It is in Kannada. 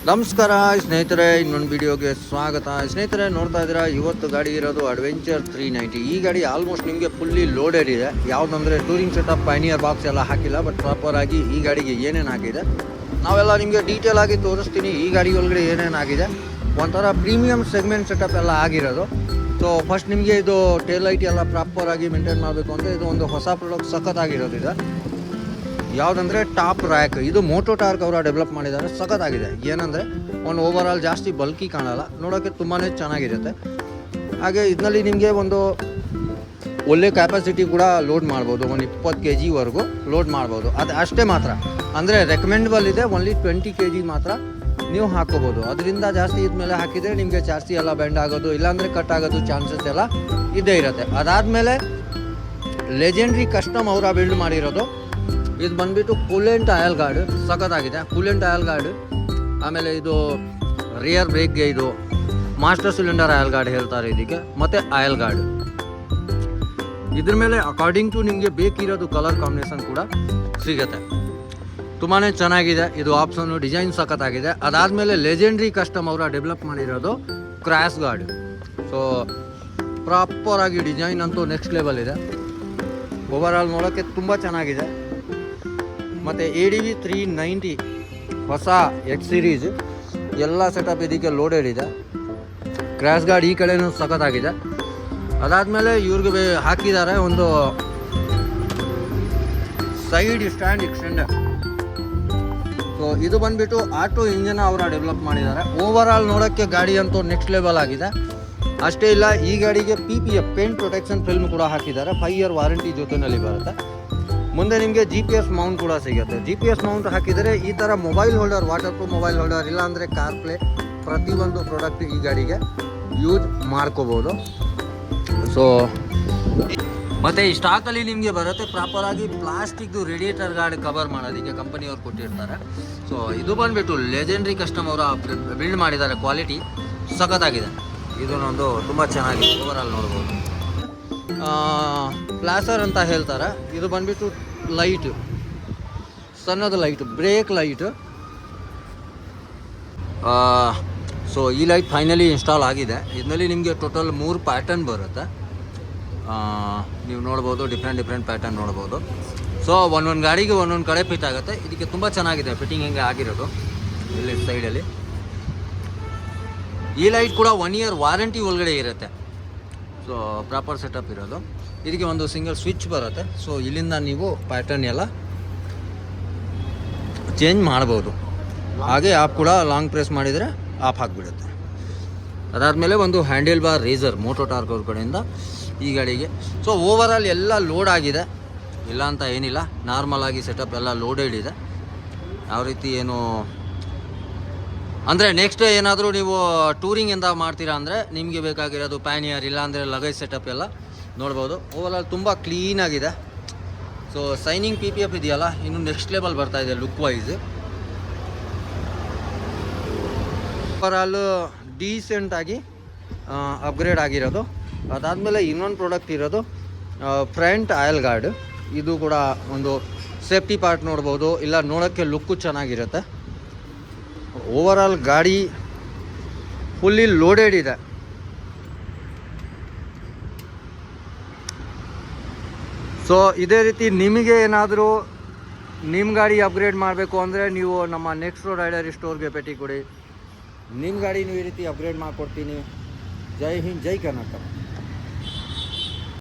ನಮಸ್ಕಾರ ಸ್ನೇಹಿತರೆ, ಇನ್ನೊಂದು ವಿಡಿಯೋಗೆ ಸ್ವಾಗತ. ಸ್ನೇಹಿತರೆ, ನೋಡ್ತಾ ಇದ್ದೀರಾ, ಇವತ್ತು ಗಾಡಿ ಇರೋದು ಅಡ್ವೆಂಚರ್ 390. ಈ ಗಾಡಿ ಆಲ್ಮೋಸ್ಟ್ ನಿಮಗೆ ಫುಲ್ಲಿ ಲೋಡೆಡ್ ಇದೆ. ಯಾವುದಂದರೆ ಟೂರಿಂಗ್ ಸೆಟಪ್, ಪೈನಿಯರ್ ಬಾಕ್ಸ್ ಎಲ್ಲ ಹಾಕಿಲ್ಲ, ಬಟ್ ಪ್ರಾಪರ್ ಆಗಿ ಈ ಗಾಡಿಗೆ ಏನೇನು ಆಗಿದೆ ನಾವೆಲ್ಲ ನಿಮಗೆ ಡೀಟೇಲ್ ಆಗಿ ತೋರಿಸ್ತೀನಿ. ಈ ಗಾಡಿ ಒಳಗಡೆ ಏನೇನು ಆಗಿದೆ, ಒಂಥರ ಪ್ರೀಮಿಯಂ ಸೆಗ್ಮೆಂಟ್ ಸೆಟಪ್ ಎಲ್ಲ ಆಗಿರೋದು. ಸೊ ಫಸ್ಟ್ ನಿಮಗೆ ಇದು ಟೇಲ್ ಲೈಟ್ ಎಲ್ಲ ಪ್ರಾಪರ್ ಆಗಿ ಮೇಂಟೈನ್ ಮಾಡಬೇಕು ಅಂದರೆ ಇದು ಒಂದು ಹೊಸ ಪ್ರಾಡಕ್ಟ್ ಸಖತ್ತಾಗಿರೋದು ಇದೆ. ಯಾವುದಂದರೆ ಟಾಪ್ ರ್ಯಾಕ್. ಇದು ಮೋಟೋ ಟಾರ್ಕ್ ಅವರ ಡೆವಲಪ್ ಮಾಡಿದ್ದಾರೆ. ಸಖತ್ತಾಗಿದೆ. ಏನಂದರೆ ಒಂದು ಓವರ್ ಆಲ್ ಜಾಸ್ತಿ ಬಲ್ಕಿ ಕಾಣಲ್ಲ, ನೋಡೋಕ್ಕೆ ತುಂಬಾ ಚೆನ್ನಾಗಿರುತ್ತೆ. ಹಾಗೆ ಇದರಲ್ಲಿ ನಿಮಗೆ ಒಂದು ಒಳ್ಳೆ ಕ್ಯಾಪಾಸಿಟಿ ಕೂಡ ಲೋಡ್ ಮಾಡ್ಬೋದು. ಒಂದು 20 kgವರೆಗೂ ಲೋಡ್ ಮಾಡ್ಬೋದು. ಅದು ಅಷ್ಟೇ ಮಾತ್ರ, ಅಂದರೆ ರೆಕಮೆಂಡಬಲ್ ಇದೆ. ಓನ್ಲಿ 20 kg ಮಾತ್ರ ನೀವು ಹಾಕೋಬೋದು. ಅದರಿಂದ ಜಾಸ್ತಿ ಇದ್ಮೇಲೆ ಹಾಕಿದರೆ ನಿಮಗೆ ಜಾಸ್ತಿ ಎಲ್ಲ ಬೆಂಡ್ ಆಗೋದು, ಇಲ್ಲಾಂದರೆ ಕಟ್ ಆಗೋದು ಚಾನ್ಸಸ್ ಎಲ್ಲ ಇದ್ದೇ ಇರುತ್ತೆ. ಅದಾದಮೇಲೆ ಲೆಜೆಂಡ್ರಿ ಕಸ್ಟಮ್ ಅವರ ಬಿಲ್ಡ್ ಮಾಡಿರೋದು. ಇದು ಬಂದುಬಿಟ್ಟು ಕೂಲೆಂಟ್ ಆಯಲ್ ಗಾರ್ಡ್. ಸಖತ್ತಾಗಿದೆ ಕೂಲೆಂಟ್ ಆಯಲ್ ಗಾರ್ಡ್. ಆಮೇಲೆ ಇದು ರಿಯರ್ ಬ್ರೇಕ್ಗೆ ಇದು ಮಾಸ್ಟರ್ ಸಿಲಿಂಡರ್ ಆಯಲ್ ಗಾರ್ಡ್ ಹೇಳ್ತಾರೆ ಇದಕ್ಕೆ, ಮತ್ತು ಆಯಲ್ ಗಾರ್ಡ್. ಇದ್ರ ಮೇಲೆ ಅಕಾರ್ಡಿಂಗ್ ಟು ನಿಮಗೆ ಬೇಕಿರೋದು ಕಲರ್ ಕಾಂಬಿನೇಷನ್ ಕೂಡ ಸಿಗುತ್ತೆ. ತುಂಬಾ ಚೆನ್ನಾಗಿದೆ ಇದು ಆಪ್ಷನ್ನು. ಡಿಸೈನ್ ಸಖತ್ತಾಗಿದೆ. ಅದಾದಮೇಲೆ ಲೆಜೆಂಡ್ರಿ ಕಸ್ಟಮ್ ಅವರ ಡೆವಲಪ್ ಮಾಡಿರೋದು ಕ್ರ್ಯಾಶ್ ಗಾರ್ಡ್. ಸೊ ಪ್ರಾಪರಾಗಿ ಡಿಸೈನ್ ಅಂತೂ ನೆಕ್ಸ್ಟ್ ಲೆವೆಲ್ ಇದೆ. ಓವರ್ ಆಲ್ ನೋಡೋಕ್ಕೆ ತುಂಬ ಚೆನ್ನಾಗಿದೆ. ಮತ್ತು ADV 390 ಹೊಸ X ಸೀರೀಸ್ ಎಲ್ಲ ಸೆಟಪ್ ಇದಕ್ಕೆ ಲೋಡೆಡ್ ಇದೆ. ಕ್ರ್ಯಾಶ್ ಗಾರ್ಡ್ ಈ ಕಡೆನೂ ಸಖತ್ತಾಗಿದೆ. ಅದಾದಮೇಲೆ ಇವ್ರಿಗೆ ಹಾಕಿದ್ದಾರೆ ಒಂದು ಸೈಡ್ ಸ್ಟ್ಯಾಂಡ್ ಎಕ್ಸ್ಟೆಂಡರ್. ಸೊ ಇದು ಬಂದುಬಿಟ್ಟು ಆಟೋ ಇಂಜನ್ ಅವರ ಡೆವಲಪ್ ಮಾಡಿದ್ದಾರೆ. ಓವರ್ ಆಲ್ ನೋಡೋಕ್ಕೆ ಗಾಡಿ ಅಂತೂ ನೆಕ್ಸ್ಟ್ ಲೆವೆಲ್ ಆಗಿದೆ. ಅಷ್ಟೇ ಇಲ್ಲ, ಈ ಗಾಡಿಗೆ PPF ಪೇಂಟ್ ಪ್ರೊಟೆಕ್ಷನ್ ಫಿಲ್ಮ್ ಕೂಡ ಹಾಕಿದ್ದಾರೆ. 5 year ವಾರಂಟಿ ಜೊತೆಯಲ್ಲಿ ಬರುತ್ತೆ. ಮುಂದೆ ನಿಮಗೆ GPS ಮೌಂಟ್ ಕೂಡ ಸಿಗುತ್ತೆ. GPS ಮೌಂಟ್ ಹಾಕಿದರೆ ಈ ಥರ mobile holder, water proof mobile holder, ಇಲ್ಲಾಂದರೆ ಕಾರ್ ಪ್ಲೇ, ಪ್ರತಿಯೊಂದು ಪ್ರಾಡಕ್ಟ್ ಈ ಗಾಡಿಗೆ ಯೂಸ್ ಮಾಡ್ಕೋಬೋದು. ಸೊ ಮತ್ತು ಈ ಸ್ಟಾಕಲ್ಲಿ ನಿಮಗೆ ಬರುತ್ತೆ ಪ್ರಾಪರಾಗಿ ಪ್ಲಾಸ್ಟಿಕ್ದು ರೇಡಿಯೇಟರ್ ಗಾರ್ಡ್ ಕವರ್ ಮಾಡೋದಕ್ಕೆ ಕಂಪನಿಯವ್ರು ಕೊಟ್ಟಿರ್ತಾರೆ. ಸೊ ಇದು ಬಂದುಬಿಟ್ಟು ಲೆಜೆಂಡ್ರಿ ಕಸ್ಟಮ್ ಅವರ ಬಿಲ್ಡ್ ಮಾಡಿದ್ದಾರೆ. ಕ್ವಾಲಿಟಿ ಸಖತ್ತಾಗಿದೆ. ಇದನ್ನೊಂದು ತುಂಬ ಚೆನ್ನಾಗಿದೆ. ಓವರ್ ಆಲ್ ನೋಡ್ಬೋದು. ಫ್ಲಾಸರ್ ಅಂತ ಹೇಳ್ತಾರೆ. ಇದು ಬಂದುಬಿಟ್ಟು ಲೈಟ್, ಸಣ್ಣದು ಲೈಟ್, ಬ್ರೇಕ್ ಲೈಟ್. ಸೊ ಈ ಲೈಟ್ ಫೈನಲಿ ಇನ್ಸ್ಟಾಲ್ ಆಗಿದೆ. ಇದರಲ್ಲಿ ನಿಮಗೆ ಟೋಟಲ್ 3 ಪ್ಯಾಟರ್ನ್ ಬರುತ್ತೆ. ನೀವು ನೋಡ್ಬೋದು, ಡಿಫ್ರೆಂಟ್ ಪ್ಯಾಟರ್ನ್ ನೋಡ್ಬೋದು. ಸೊ ಒಂದೊಂದು ಗಾಡಿಗೆ ಒಂದೊಂದು ಕಡೆ ಫಿಟ್ ಆಗುತ್ತೆ. ಇದಕ್ಕೆ ತುಂಬ ಚೆನ್ನಾಗಿದೆ ಫಿಟ್ಟಿಂಗ್ ಹೆಂಗೆ ಆಗಿರೋದು. ಇಲ್ಲಿ ಸೈಡಲ್ಲಿ ಈ ಲೈಟ್ ಕೂಡ 1 year ವಾರಂಟಿ ಒಳಗಡೆ ಇರುತ್ತೆ. ಸೊ ಪ್ರಾಪರ್ ಸೆಟಪ್ ಇರೋದು. ಇದಕ್ಕೆ ಒಂದು ಸಿಂಗಲ್ ಸ್ವಿಚ್ ಬರುತ್ತೆ. ಸೊ ಇಲ್ಲಿಂದ ನೀವು ಪ್ಯಾಟರ್ನ್ ಎಲ್ಲ ಚೇಂಜ್ ಮಾಡ್ಬೋದು. ಹಾಗೆ ಆಪ್ ಕೂಡ ಲಾಂಗ್ ಪ್ರೆಸ್ ಮಾಡಿದರೆ ಆಫ್ ಆಗಿಬಿಡುತ್ತೆ. ಅದಾದಮೇಲೆ ಒಂದು handlebar racer moto torque ಅವ್ರ ಕಡೆಯಿಂದ ಈ ಗಾಡಿಗೆ. ಸೊ ಓವರ್ ಆಲ್ ಎಲ್ಲ ಲೋಡ್ ಆಗಿದೆ, ಇಲ್ಲ ಅಂತ ಏನಿಲ್ಲ. ನಾರ್ಮಲ್ ಆಗಿ ಸೆಟಪ್ ಎಲ್ಲ ಲೋಡೆಡ್ ಇದೆ. ಯಾವ ರೀತಿ ಏನು ಅಂದರೆ ನೆಕ್ಸ್ಟ್ ಏನಾದರೂ ನೀವು ಟೂರಿಂಗ್ ಎಂದ ಮಾಡ್ತೀರಾ ಅಂದರೆ ನಿಮಗೆ ಬೇಕಾಗಿರೋದು ಪ್ಯಾನಿಯರ್, ಇಲ್ಲಾಂದರೆ ಲಗೇಜ್ ಸೆಟಪ್ ಎಲ್ಲ ನೋಡ್ಬೋದು. ಓವರ್ ಆಲ್ ತುಂಬ ಕ್ಲೀನಾಗಿದೆ. ಸೊ ಸೈನಿಂಗ್ PPF ಇದೆಯಲ್ಲ, ಇನ್ನು ನೆಕ್ಸ್ಟ್ ಲೆವೆಲ್ ಬರ್ತಾಯಿದೆ ಲುಕ್ ವೈಸ್. ಓವರ್ ಆಲ್ ಡೀಸೆಂಟಾಗಿ ಅಪ್ಗ್ರೇಡ್ ಆಗಿರೋದು. ಅದಾದಮೇಲೆ ಇನ್ನೊಂದು ಪ್ರಾಡಕ್ಟ್ ಇರೋದು ಫ್ರಂಟ್ ಆಯಲ್ ಗಾರ್ಡ್. ಇದು ಕೂಡ ಒಂದು ಸೇಫ್ಟಿ ಪಾರ್ಟ್ ನೋಡ್ಬೋದು, ಇಲ್ಲ ನೋಡೋಕ್ಕೆ ಲುಕ್ಕು ಚೆನ್ನಾಗಿರುತ್ತೆ. ಓವರ್ ಆಲ್ ಗಾಡಿ ಫುಲ್ಲಿ ಲೋಡೆಡ್ ಇದೆ. ಸೊ ಇದೇ ರೀತಿ ನಿಮಗೆ ಏನಾದರೂ ನಿಮ್ಮ ಗಾಡಿ ಅಪ್ಗ್ರೇಡ್ ಮಾಡಬೇಕು ಅಂದರೆ ನೀವು ನಮ್ಮ ನೆಕ್ಸ್ಟ್ ರೈಡರ್ ಸ್ಟೋರ್ಗೆ ಭೇಟಿ ಕೊಡಿ. ನಿಮ್ಮ ಗಾಡಿ ನೀವು ಈ ರೀತಿ ಅಪ್ಗ್ರೇಡ್ ಮಾಡಿಕೊಡ್ತೀನಿ. ಜೈ ಹಿಂದ್, ಜೈ ಕರ್ನಾಟಕ.